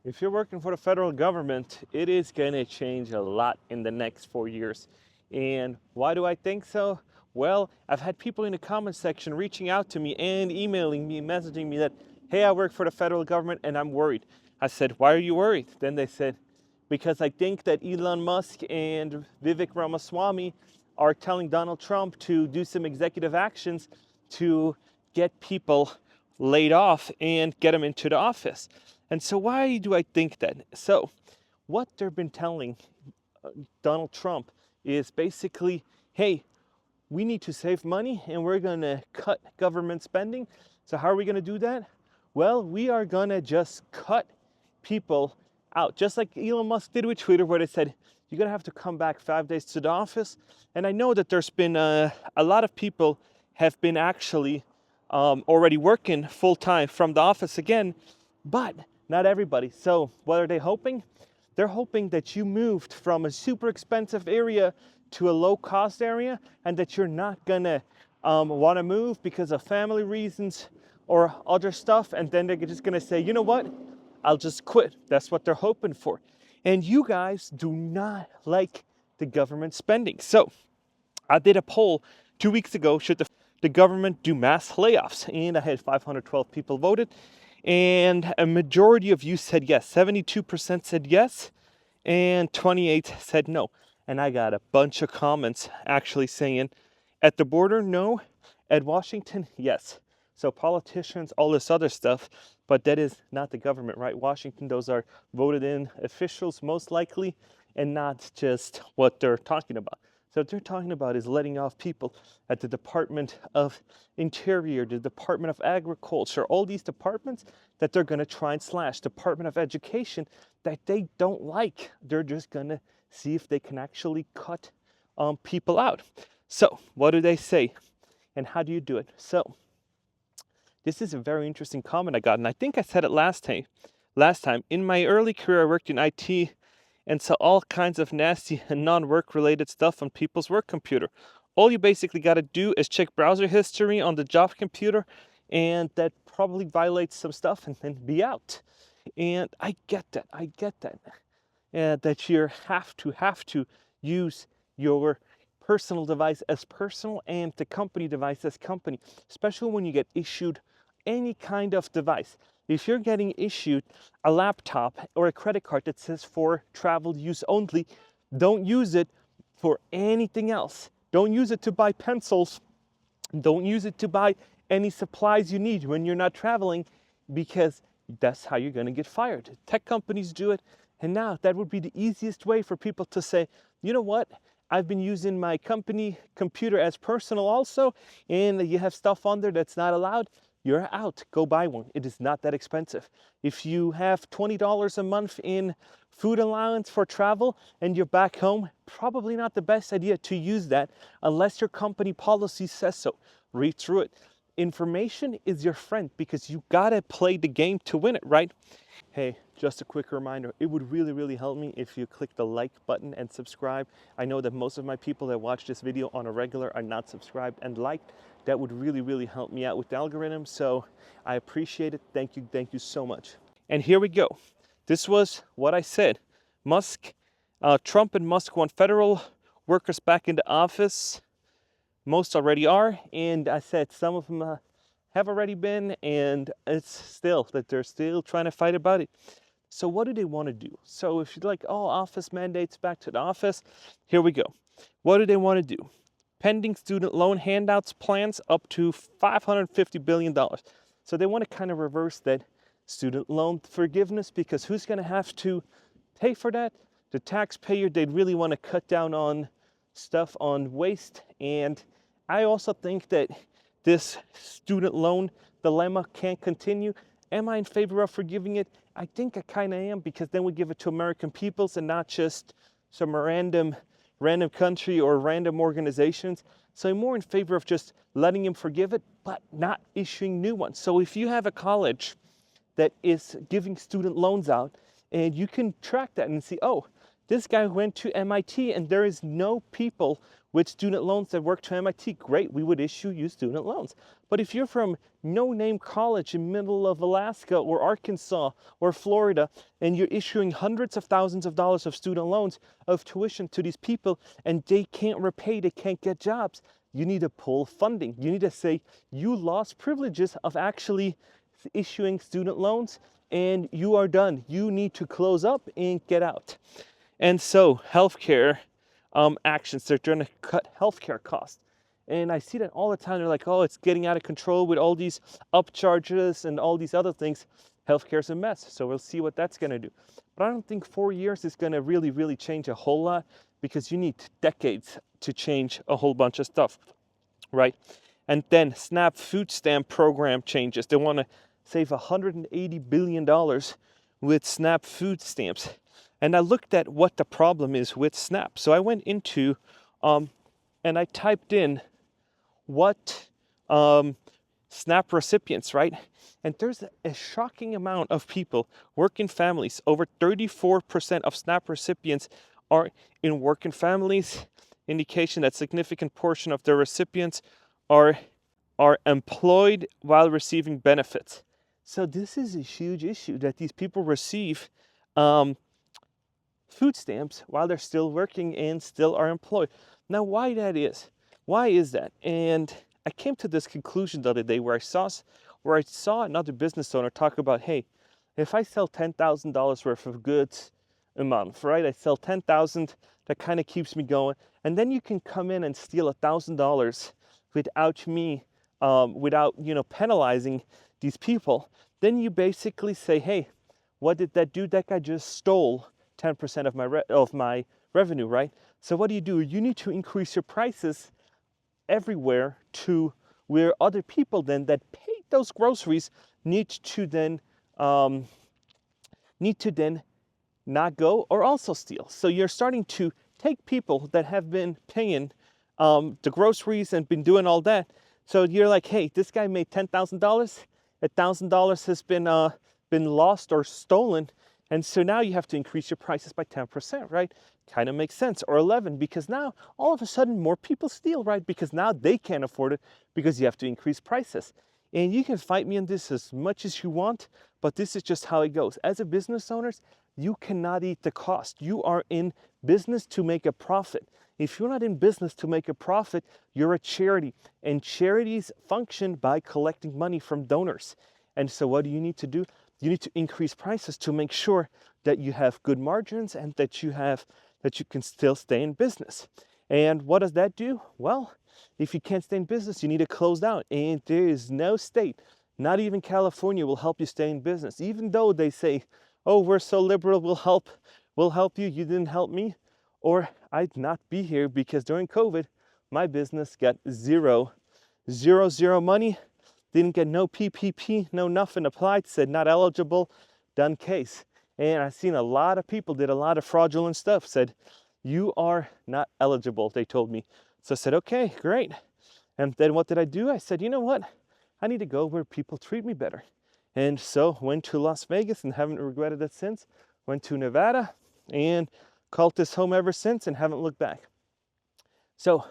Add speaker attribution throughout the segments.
Speaker 1: If you're working for the federal government, it is going to change a lot in the next 4 years. And why do I think so? Well, I've had people in the comment section reaching out to me and emailing me, messaging me that, hey, I work for the federal government and I'm worried. I said, why are you worried? Then they said, because I think that Elon Musk and Vivek Ramaswamy are telling Donald Trump to do some executive actions to get people laid off and get them into the office. And so why do I think that? So what they've been telling Donald Trump is basically, hey, we need to save money and we're going to cut government spending. So how are we going to do that? Well, we are going to just cut people out, just like Elon Musk did with Twitter, where they said, you're going to have to come back 5 days to the office. And I know that there's been a lot of people have been actually already working full time from the office again, but not everybody. So what are they hoping? They're hoping that you moved from a super expensive area to a low cost area, and that you're not gonna want to move because of family reasons or other stuff, and then they're just gonna say, you know what, I'll just quit. That's what they're hoping for. And you guys do not like the government spending. So I did a poll 2 weeks ago, should the government do mass layoffs? And I had 512 people voted, and a majority of you said yes. 72% said yes, and 28 said no. And I got a bunch of comments actually saying, at the border, no. At Washington, yes. So politicians, all this other stuff, but that is not the government, right? Washington, those are voted in officials most likely, and not just what they're talking about. So what they're talking about is letting off people at the Department of Interior, the Department of Agriculture, all these departments that they're going to try and slash. Department of Education that they don't like. They're just going to see if they can actually cut people out. So what do they say? And how do you do it? So this is a very interesting comment I got, and I think I said it last time. In my early career, I worked in IT and saw all kinds of nasty and non-work related stuff on people's work computer. All you basically got to do is check browser history on the job computer, and that probably violates some stuff, and then be out. And I get that. That you have to use your personal device as personal and the company device as company, especially when you get issued any kind of device. If you're getting issued a laptop or a credit card that says for travel use only, don't use it for anything else. Don't use it to buy pencils. Don't use it to buy any supplies you need when you're not traveling, because that's how you're going to get fired. Tech companies do it, and now that would be the easiest way for people to say, you know what, I've been using my company computer as personal also, and you have stuff on there that's not allowed. You're out. Go buy one. It is not that expensive. If you have $20 a month in food allowance for travel and you're back home, probably not the best idea to use that unless your company policy says so. Read through it. Information is your friend, because you gotta play the game to win it, right? Hey, just a quick reminder, it would really help me if you click the like button and subscribe. I know that most of my people that watch this video on a regular are not subscribed and liked. That would really help me out with the algorithm, so I appreciate it. Thank you so much. And here we go. This was what I said. Trump and Musk want federal workers back into office. Most already are, and I said some of them have already been, and it's still that they're still trying to fight about it. So what do they want to do? So if you're like, oh, office mandates back to the office, here we go. What do they want to do? Pending student loan handouts plans up to $550 billion. So they want to kind of reverse that student loan forgiveness, because who's going to have to pay for that? The taxpayer. They'd really want to cut down on stuff on waste. And I also think that this student loan dilemma can't continue. Am I in favor of forgiving it? I think I kind of am, because then we give it to American peoples and not just some random country or random organizations. So I'm more in favor of just letting him forgive it, but not issuing new ones. So if you have a college that is giving student loans out, and you can track that and see, oh, this guy went to MIT and there is no people with student loans that work to MIT, great, we would issue you student loans. But if you're from no-name college in middle of Alaska or Arkansas or Florida, and you're issuing hundreds of thousands of dollars of student loans of tuition to these people, and they can't repay, they can't get jobs, you need to pull funding. You need to say, you lost privileges of actually issuing student loans, and you are done. You need to close up and get out. And so healthcare actions, they're trying to cut healthcare costs. And I see that all the time. They're like, oh, it's getting out of control with all these upcharges and all these other things. Healthcare's a mess. So we'll see what that's going to do. But I don't think 4 years is going to really change a whole lot, because you need decades to change a whole bunch of stuff, right? And then SNAP food stamp program changes. They want to save $180 billion with SNAP food stamps. And I looked at what the problem is with SNAP. So I went into, and I typed in what SNAP recipients, right? And there's a shocking amount of people, working families. Over 34% of SNAP recipients are in working families. Indication that significant portion of the recipients are employed while receiving benefits. So this is a huge issue, that these people receive food stamps while they're still working and still are employed. Now, why that is? Why is that? And I came to this conclusion the other day where I saw another business owner talk about, hey, if I sell $10,000 worth of goods a month, right? I sell 10,000, that kind of keeps me going. And then you can come in and steal $1,000 without me, without, penalizing these people. Then you basically say, hey, what did that do? That guy just stole 10% of my revenue, right? So what do? You need to increase your prices everywhere to where other people then that paid those groceries need to then not go or also steal. So you're starting to take people that have been paying the groceries and been doing all that. So you're like, hey, this guy made $10,000. $1,000 has been lost or stolen. And so now you have to increase your prices by 10%, right? Kind of makes sense. Or 11, because now all of a sudden more people steal, right? Because now they can't afford it, because you have to increase prices. And you can fight me on this as much as you want, but this is just how it goes. As a business owner, you cannot eat the cost. You are in business to make a profit. If you're not in business to make a profit, you're a charity. And charities function by collecting money from donors. And so what do you need to do? You need to increase prices to make sure that you have good margins and that you can still stay in business. And what does that do? Well, if you can't stay in business, you need to close down. And there is no state, not even California, will help you stay in business. Even though they say, oh, we're so liberal, we'll help you, you didn't help me. Or I'd not be here, because during COVID, my business got zero money. Didn't get no PPP, no nothing applied, said not eligible, done case. And I've seen a lot of people did a lot of fraudulent stuff, said, you are not eligible, they told me. So I said, okay, great. And then what did I do? I said, you know what? I need to go where people treat me better. And so went to Las Vegas and haven't regretted it since. Went to Nevada and called this home ever since and haven't looked back. So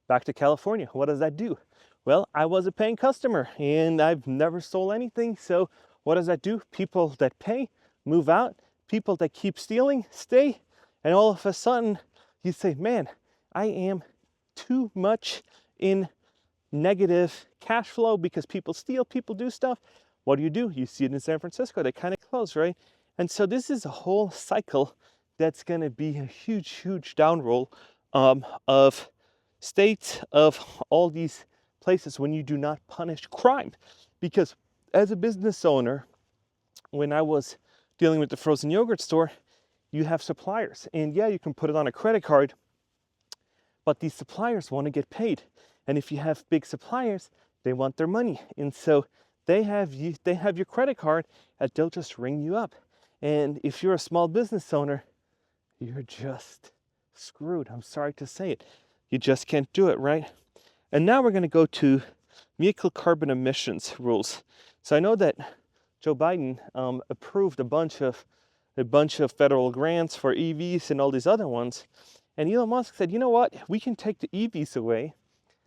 Speaker 1: back to California, what does that do? Well, I was a paying customer and I've never sold anything. So what does that do? People that pay move out. People that keep stealing stay. And all of a sudden you say, man, I am too much in negative cash flow because people steal, people do stuff. What do? You see it in San Francisco. They kind of close, right? And so this is a whole cycle that's going to be a huge downroll of states, of all these places, when you do not punish crime. Because as a business owner, when I was dealing with the frozen yogurt store, you have suppliers. And yeah, you can put it on a credit card, but these suppliers want to get paid. And if you have big suppliers, they want their money. And so they have your credit card and they'll just ring you up. And if you're a small business owner, you're just screwed. I'm sorry to say it. You just can't do it, right? And now we're going to go to vehicle carbon emissions rules. So I know that Joe Biden approved a bunch of federal grants for EVs and all these other ones. And Elon Musk said, you know what, we can take the EVs away,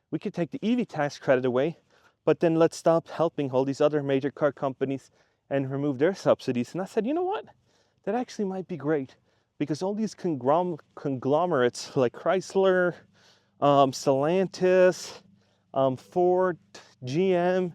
Speaker 1: we could take the EV tax credit away, but then let's stop helping all these other major car companies and remove their subsidies. And I said, you know what, that actually might be great, because all these conglomerates like Chrysler, Stellantis, Ford, GM,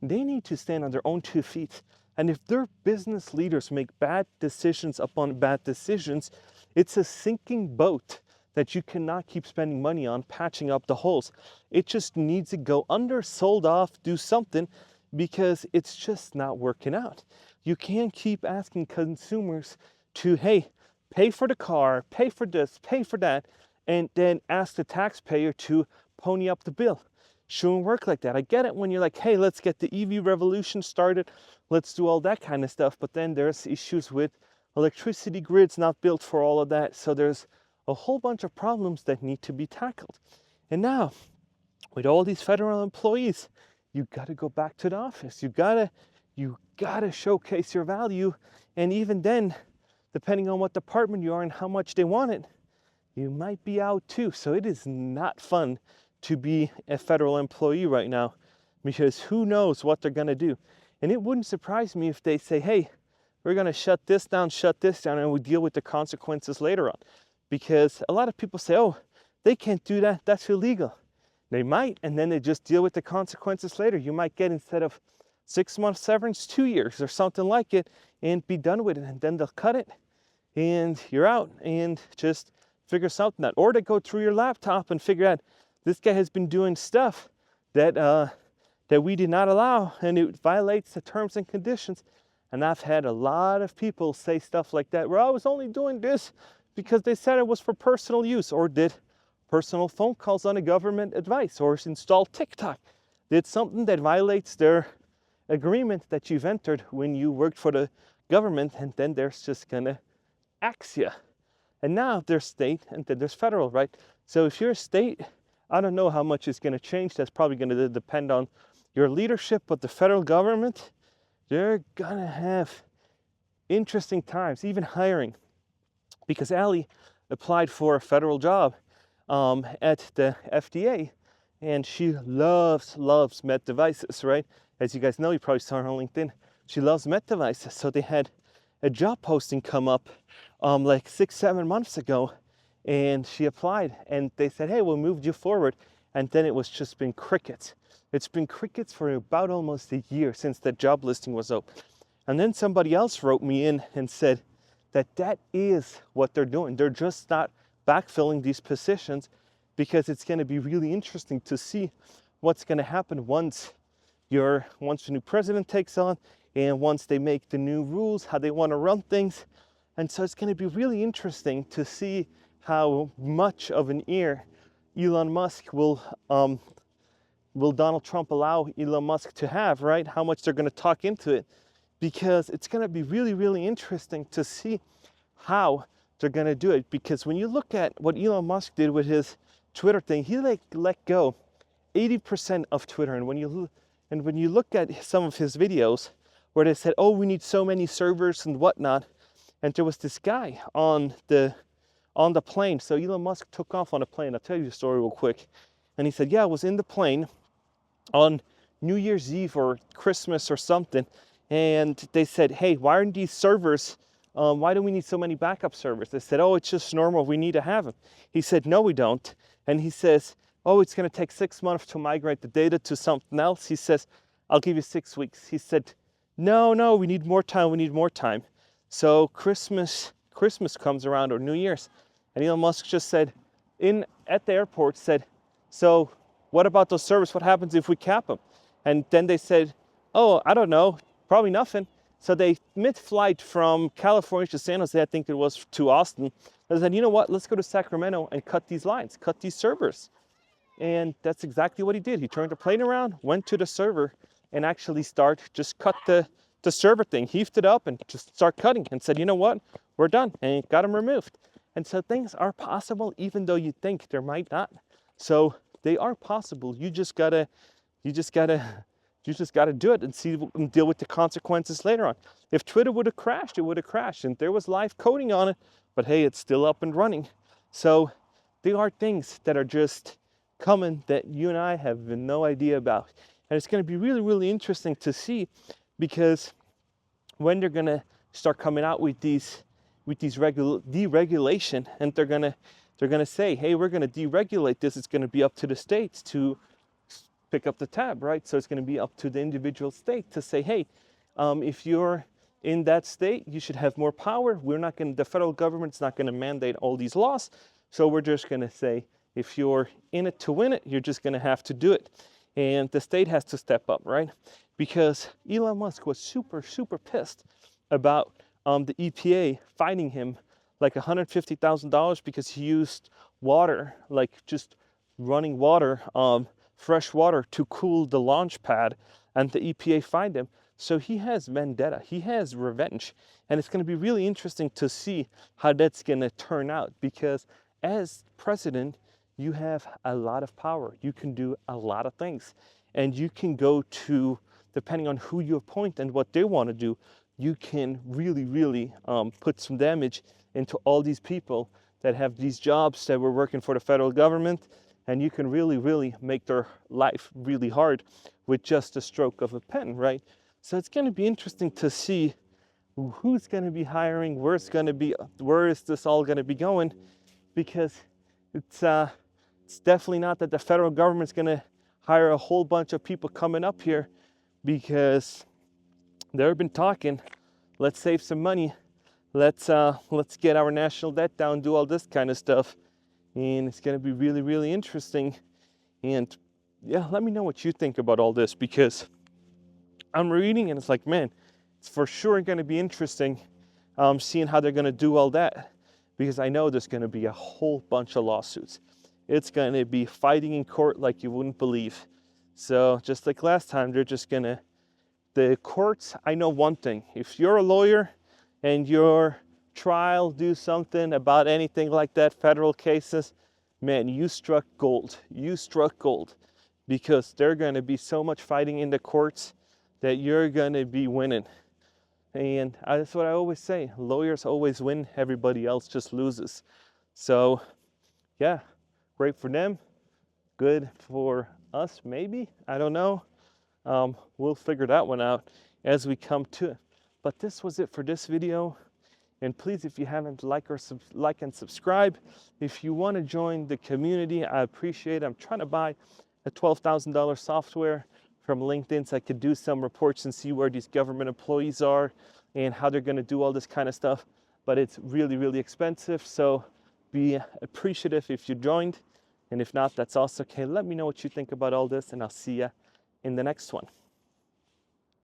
Speaker 1: they need to stand on their own 2 feet. And if their business leaders make bad decisions upon bad decisions, it's a sinking boat that you cannot keep spending money on patching up the holes. It just needs to go under, sold off, do something, because it's just not working out. You can't keep asking consumers to, hey, pay for the car, pay for this, pay for that, and then ask the taxpayer to pony up the bill. Shouldn't work like that. I get it when you're like, hey, let's get the EV revolution started, let's do all that kind of stuff, but then there's issues with electricity grids not built for all of that, so there's a whole bunch of problems that need to be tackled. And now, with all these federal employees, you got to go back to the office. You gotta showcase your value, and even then, depending on what department you are and how much they want it, you might be out too. So it is not fun to be a federal employee right now, because who knows what they're gonna do. And it wouldn't surprise me if they say, hey, we're gonna shut this down, and we deal with the consequences later on. Because a lot of people say, oh, they can't do that, that's illegal. They might, and then they just deal with the consequences later. You might get, instead of 6 months severance, 2 years or something like it, and be done with it. And then they'll cut it, and you're out, and just figure something out. Or they go through your laptop and figure out, this guy has been doing stuff that we did not allow, and it violates the terms and conditions. And I've had a lot of people say stuff like that, where I was only doing this because they said it was for personal use, or did personal phone calls on a government advice, or installed TikTok, did something that violates their agreement that you've entered when you worked for the government, and then they're just gonna axe you. And now there's state, and then there's federal, right? So if you're a state, I don't know how much is gonna change. That's probably gonna depend on your leadership, but the federal government, they're gonna have interesting times, even hiring. Because Allie applied for a federal job at the FDA, and she loves med devices, right? As you guys know, you probably saw her on LinkedIn. She loves med devices. So they had a job posting come up like 6-7 months ago, and she applied, and they said, hey, we'll move you forward. And then it was just been crickets. It's been crickets for about almost a year since the job listing was open. And then somebody else wrote me in and said that is what they're doing. They're just not backfilling these positions, because it's going to be really interesting to see what's going to happen once the new president takes on, and once they make the new rules, how they want to run things. And so it's going to be really interesting to see how much of an ear Elon Musk will Donald Trump allow Elon Musk to have, right? How much they're going to talk into it, because it's going to be really, really interesting to see how they're going to do it. Because when you look at what Elon Musk did with his Twitter thing, he let go 80% of Twitter. And when you look at some of his videos where they said, oh, we need so many servers and whatnot, and there was this guy on the plane. So Elon Musk took off on a plane. I'll tell you the story real quick. And he said, yeah, I was in the plane on New Year's Eve or Christmas or something, and they said, hey, why aren't these servers, why do we need so many backup servers? They said, oh, it's just normal, we need to have them. He said, no, we don't. And he says, oh, it's going to take 6 months to migrate the data to something else. He says, I'll give you 6 weeks. He said, no, we need more time. So Christmas comes around, or New Year's, and Elon Musk just said, at the airport, said, so what about those servers? What happens if we cap them? And then they said, oh, I don't know, probably nothing. So they, mid-flight from California to San Jose, I think it was, to Austin, they said, you know what, let's go to Sacramento and cut these lines, cut these servers. And that's exactly what he did. He turned the plane around, went to the server, and actually just cut the server thing, heaved it up, and just start cutting, and said, you know what, we're done, and got them removed. And so things are possible, even though you think there might not. So they are possible. You just gotta do it and deal with the consequences later on. If Twitter would have crashed, it would have crashed, and there was live coding on it, but hey, it's still up and running. So there are things that are just coming that you and I have no idea about. And it's going to be really, really interesting to see, because when they're going to start coming out with these deregulation, and they're going to say, hey, we're going to deregulate this. It's going to be up to the states to pick up the tab, right? So it's going to be up to the individual state to say, hey, if you're in that state, you should have more power. The federal government's not going to mandate all these laws. So we're just going to say, if you're in it to win it, you're just going to have to do it. And the state has to step up, right? Because Elon Musk was super, super pissed about the EPA fining him like $150,000 because he used water, like just running water, fresh water, to cool the launch pad, and the EPA fined him. So he has vendetta, he has revenge, and it's going to be really interesting to see how that's going to turn out, because as president, you have a lot of power. You can do a lot of things, and you can go to, depending on who you appoint and what they want to do, you can really, really put some damage into all these people that have these jobs that were working for the federal government, and you can really, really make their life really hard with just a stroke of a pen, right? So it's going to be interesting to see who's going to be hiring, where is this all going to be going, because it's definitely not that the federal government's going to hire a whole bunch of people coming up here, because they've been talking, let's save some money, let's get our national debt down, do all this kind of stuff, and it's going to be really, really interesting. And yeah, let me know what you think about all this, because I'm reading and it's like, man, it's for sure going to be interesting seeing how they're going to do all that, because I know there's going to be a whole bunch of lawsuits. It's going to be fighting in court like you wouldn't believe. So just like last time, the courts, I know one thing: if you're a lawyer and your trial do something about anything like that, federal cases, man, you struck gold. You struck gold, because there's going to be so much fighting in the courts that you're going to be winning. And that's what I always say: lawyers always win, everybody else just loses. So yeah, great for them, good for us, maybe, I don't know. We'll figure that one out as we come to it. But this was it for this video. And please, if you haven't, like and subscribe. If you want to join the community, I appreciate it. I'm trying to buy a $12,000 software from LinkedIn so I could do some reports and see where these government employees are and how they're going to do all this kind of stuff. But it's really, really expensive. So be appreciative if you joined. And if not, that's also okay. Let me know what you think about all this, and I'll see you in the next one.